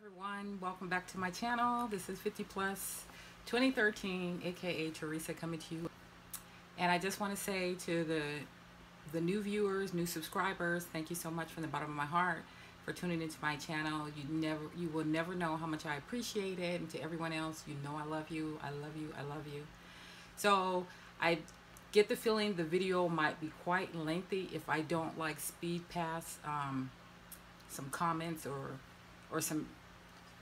everyone, welcome back to my channel. This is 50 plus 2013, aka Teresa, coming to you. And I just want to say to the new viewers, new subscribers, thank you so much from the bottom of my heart for tuning into my channel. You will never know how much I appreciate it. And to everyone else, you know I love you, I love you, I love you. So I get the feeling the video might be quite lengthy if I don't like speed past some comments or some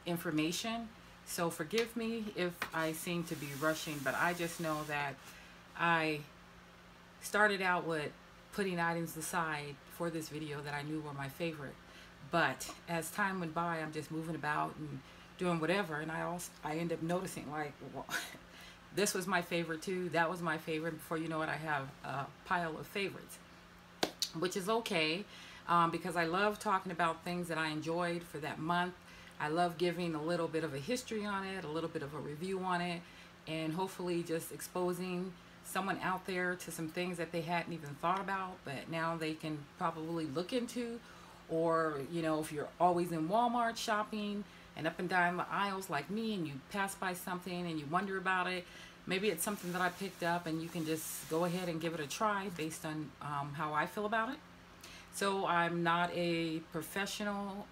information. So forgive me if I seem to be rushing, but I just know that I started out with putting items aside for this video that I knew were my favorite. But as time went by, I'm just moving about and doing whatever, and I end up noticing, like, well, this was my favorite too, that was my favorite. Before you know it, I have a pile of favorites, which is okay, because I love talking about things that I enjoyed for that month. I love giving a little bit of a history on it, a little bit of a review on it, and hopefully just exposing someone out there to some things that they hadn't even thought about, but now they can probably look into. Or, you know, if you're always in Walmart shopping and up and down the aisles like me, and you pass by something and you wonder about it, maybe it's something that I picked up and you can just go ahead and give it a try based on how I feel about it. So I'm not a professional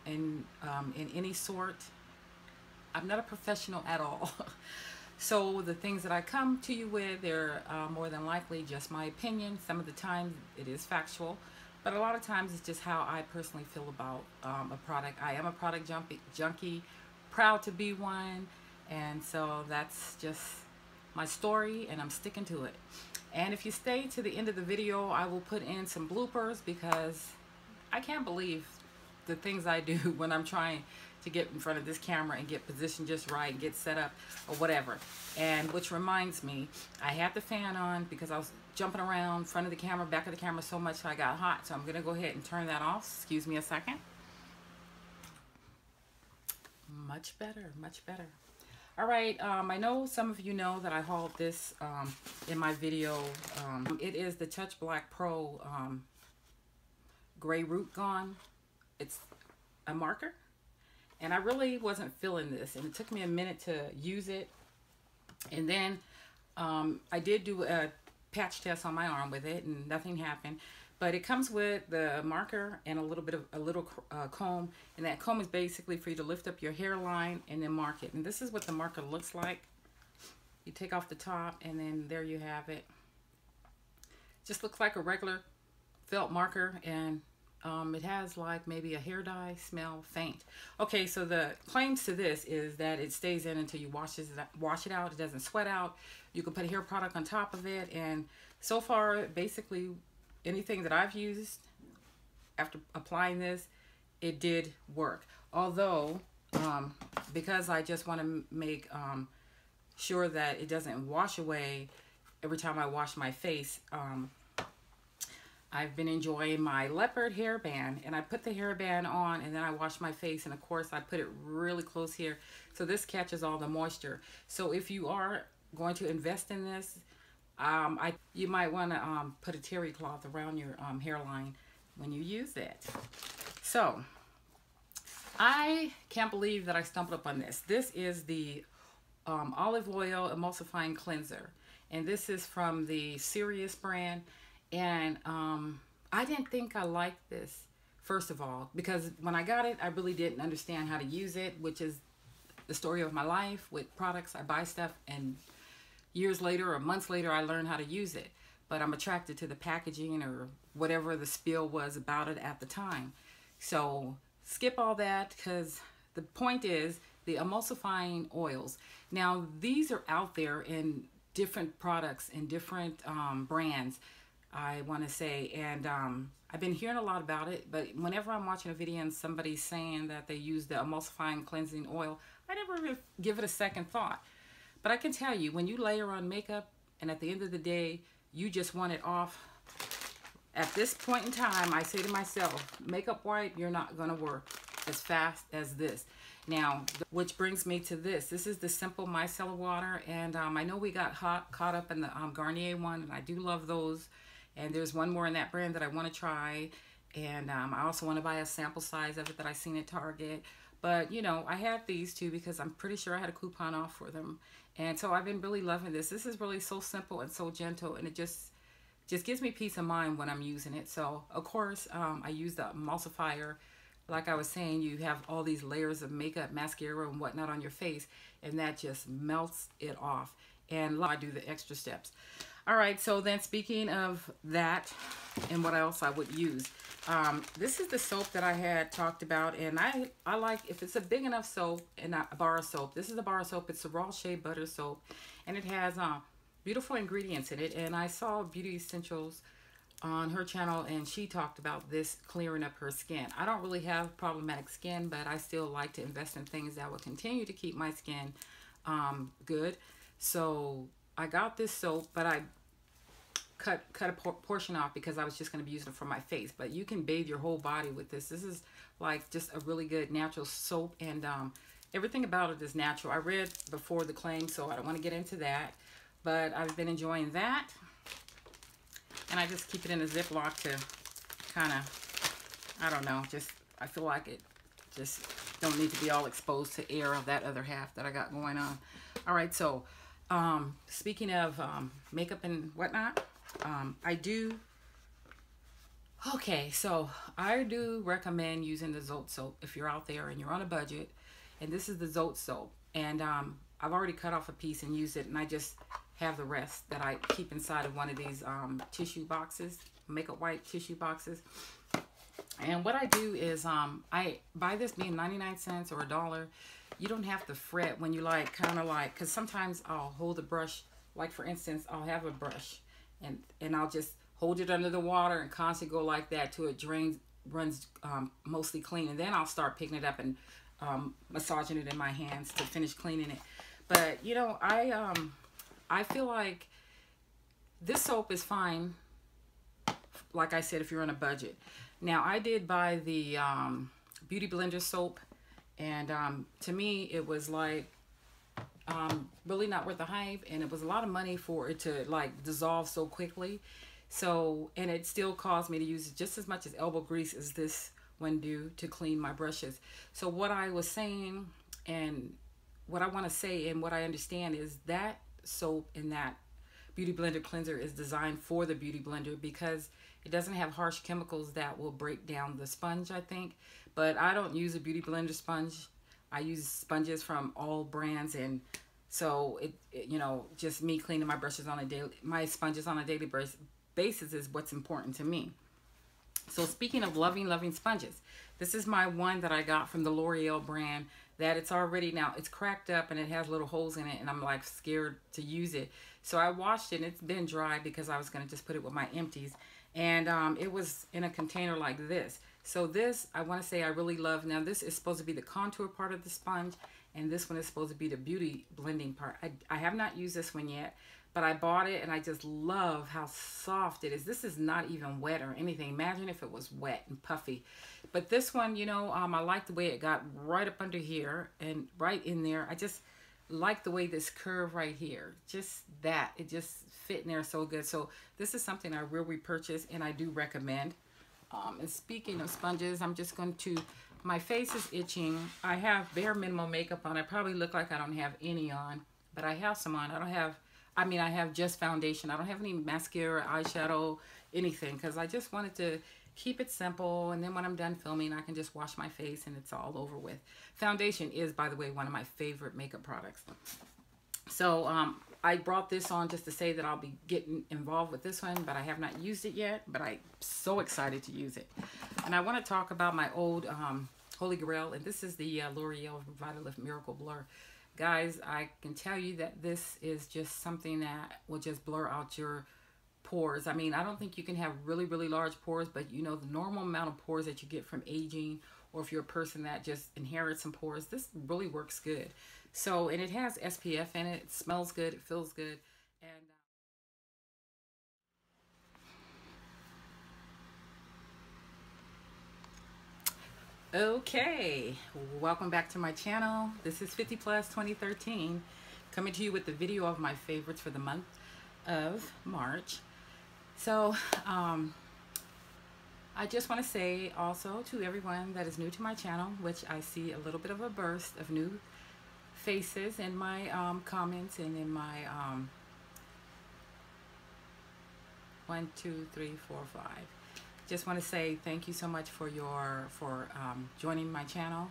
in any sort. I'm not a professional at all. So the things that I come to you with, they're more than likely just my opinion. Some of the time it is factual, but a lot of times it's just how I personally feel about a product. I am a product junkie, proud to be one, and so that's just my story, and I'm sticking to it. And if you stay to the end of the video, I will put in some bloopers, because I can't believe the things I do when I'm trying to get in front of this camera and get positioned just right and get set up or whatever. And which reminds me, I had the fan on because I was jumping around front of the camera, back of the camera so much I got hot. So I'm gonna go ahead and turn that off. Excuse me a second. Much better, much better. All right, I know some of you know that I hauled this in my video. It is the Touch Black Pro Gray Root Gone. It's a marker, and I really wasn't feeling this, and it took me a minute to use it. And then I did do a patch test on my arm with it, and nothing happened. But it comes with the marker and a little comb, and that comb is basically for you to lift up your hairline and then mark it. And this is what the marker looks like. You take off the top, and then there you have it. Just looks like a regular felt marker, and it has like maybe a hair dye smell, faint. Okay, so the claims to this is that it stays in until you wash it out. It doesn't sweat out. You can put a hair product on top of it, and so far, basically, anything that I've used after applying this, it did work. Although, because I just want to make sure that it doesn't wash away every time I wash my face, I've been enjoying my leopard hairband, and I put the hairband on and then I wash my face, and of course I put it really close here so this catches all the moisture. So if you are going to invest in this, you might want to put a terry cloth around your hairline when you use it. So I can't believe that I stumbled upon this. This is the olive oil emulsifying cleanser, and this is from the Serious brand. And I didn't think I liked this, first of all, because when I got it, I really didn't understand how to use it, which is the story of my life with products. I buy stuff, and years later or months later, I learned how to use it. But I'm attracted to the packaging or whatever the spiel was about it at the time. So skip all that, because the point is the emulsifying oils. Now, these are out there in different products and different brands, I want to say, and I've been hearing a lot about it, but whenever I'm watching a video and somebody's saying that they use the emulsifying cleansing oil, I never give it a second thought. But I can tell you, when you layer on makeup and at the end of the day you just want it off, at this point in time I say to myself, makeup wipe, you're not going to work as fast as this. Now, which brings me to this. This is the Simple Micellar Water, and I know we got caught up in the Garnier one, and I do love those. And there's one more in that brand that I want to try, And I also want to buy a sample size of it that I seen at Target. But you know, I have these two because I'm pretty sure I had a coupon off for them. And so I've been really loving this. This is really so simple and so gentle, and it just gives me peace of mind when I'm using it. So of course, I use the emulsifier. Like I was saying, you have all these layers of makeup, mascara, and whatnot on your face, and that just melts it off. And I do the extra steps. All right, so then speaking of that and what else I would use, this is the soap that I had talked about, and I like, if it's a big enough soap and not a bar of soap, this is a bar of soap. It's the Raw Shea Butter Soap, and it has beautiful ingredients in it. And I saw Beauty Essentials on her channel, and she talked about this clearing up her skin. I don't really have problematic skin, but I still like to invest in things that will continue to keep my skin good. So I got this soap, but I cut a portion off because I was just going to be using it for my face. But you can bathe your whole body with this. This is like just a really good natural soap, and everything about it is natural. I read before the claim, so I don't want to get into that, but I've been enjoying that. And I just keep it in a Ziploc to kind of, I don't know, just, I feel like it just don't need to be all exposed to air of that other half that I got going on. All right, so speaking of makeup and whatnot, I do recommend using the ZOTE soap if you're out there and you're on a budget. And this is the ZOTE soap. And I've already cut off a piece and used it, and I just have the rest that I keep inside of one of these tissue boxes, makeup wipe tissue boxes. And what I do is I buy this being 99 cents or $1. You don't have to fret when you like kind of like, because sometimes I'll hold the brush, like for instance, I'll have a brush and I'll just hold it under the water and constantly go like that till it runs mostly clean, and then I'll start picking it up and massaging it in my hands to finish cleaning it. But you know, I feel like this soap is fine, like I said, if you're on a budget. Now, I did buy the Beauty Blender soap, and to me, it was like really not worth the hype, and it was a lot of money for it to like dissolve so quickly. So, and it still caused me to use just as much as elbow grease as this one do to clean my brushes. So what I was saying, and what I want to say, and what I understand is that soap and that Beauty Blender cleanser is designed for the Beauty Blender because it doesn't have harsh chemicals that will break down the sponge, I think. But I don't use a Beauty Blender sponge. I use sponges from all brands, and so it you know, just me cleaning my brushes on a daily, my sponges on a daily basis is what's important to me. So speaking of loving sponges, this is my one that I got from the L'Oreal brand, that it's already, now it's cracked up and it has little holes in it, and I'm like scared to use it. So I washed it, and it's been dry because I was going to just put it with my empties. And it was in a container like this. So this, I want to say I really love. Now this is supposed to be the contour part of the sponge, and this one is supposed to be the beauty blending part. I have not used this one yet, but I bought it, and I just love how soft it is. This is not even wet or anything. Imagine if it was wet and puffy. But this one, you know, I like the way it got right up under here and right in there. I just like the way this curve right here, just that, it just fit in there so good. So this is something I will repurchase, and I do recommend. And speaking of sponges, I'm just going to, my face is itching. I have bare minimum makeup on. I probably look like I don't have any on, but I have some on. I don't have, I mean, I have just foundation. I don't have any mascara, eyeshadow, anything, because I just wanted to keep it simple, and then when I'm done filming, I can just wash my face and it's all over with. Foundation is, by the way, one of my favorite makeup products. So I brought this on just to say that I'll be getting involved with this one, but I have not used it yet, but I'm so excited to use it. And I want to talk about my old Holy Grail, and this is the L'Oreal REVITALIFT Miracle Blur. Guys, I can tell you that this is just something that will just blur out your pores. I mean, I don't think you can have really large pores, but you know, the normal amount of pores that you get from aging, or if you're a person that just inherits some pores, this really works good. So, and it has SPF in it. It smells good. It feels good. And okay, welcome back to my channel. This is 50 Plus 2013, coming to you with the video of my favorites for the month of March. So I just want to say also to everyone that is new to my channel, which I see a little bit of a burst of new faces in my comments and in my 1, 2, 3, 4, 5. Just want to say thank you so much for joining my channel.